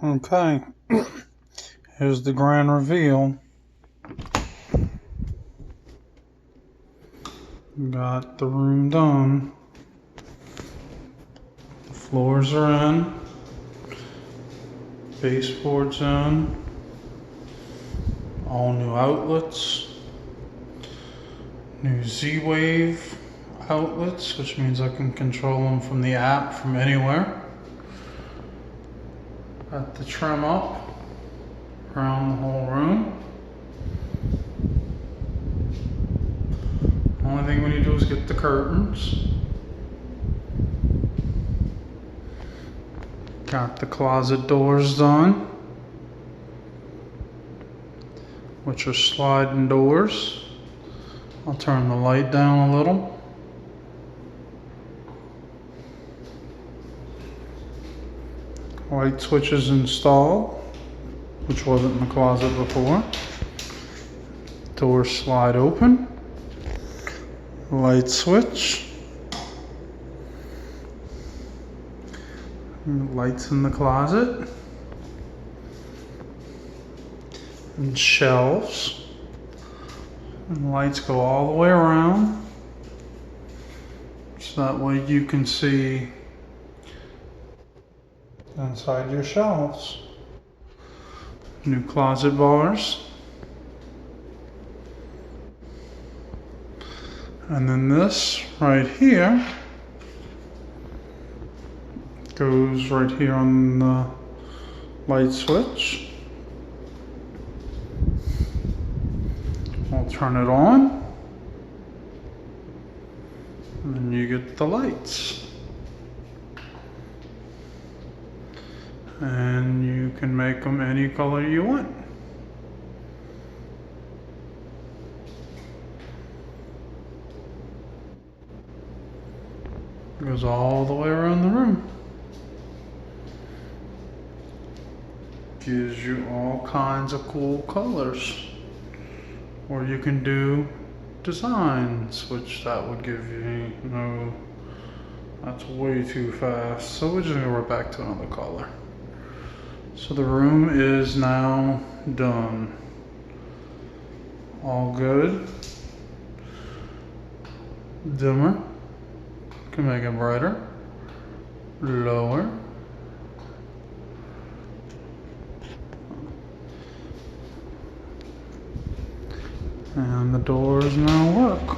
Okay, here's the grand reveal. Got the room done. The floors are in. Baseboards in. All new outlets. New Z-Wave outlets, which means I can control them from the app from anywhere. Got the trim up around the whole room. Only thing we need to do is get the curtains. Got the closet doors done, which are sliding doors. I'll turn the light down a little. Light switches installed, which wasn't in the closet before. Doors slide open. Light switch. Lights in the closet. And shelves. And lights go all the way around. So that way you can see inside your shelves. New closet bars. And then this right here goes right here on the light switch. I'll turn it on. And then you get the lights. And you can make them any color you want. It goes all the way around the room. Gives you all kinds of cool colors. Or you can do designs, which that would give you, no, that's way too fast. So we're just gonna go right back to another color. So the room is now done. All good. Dimmer. Can make it brighter. Lower. And the doors now work.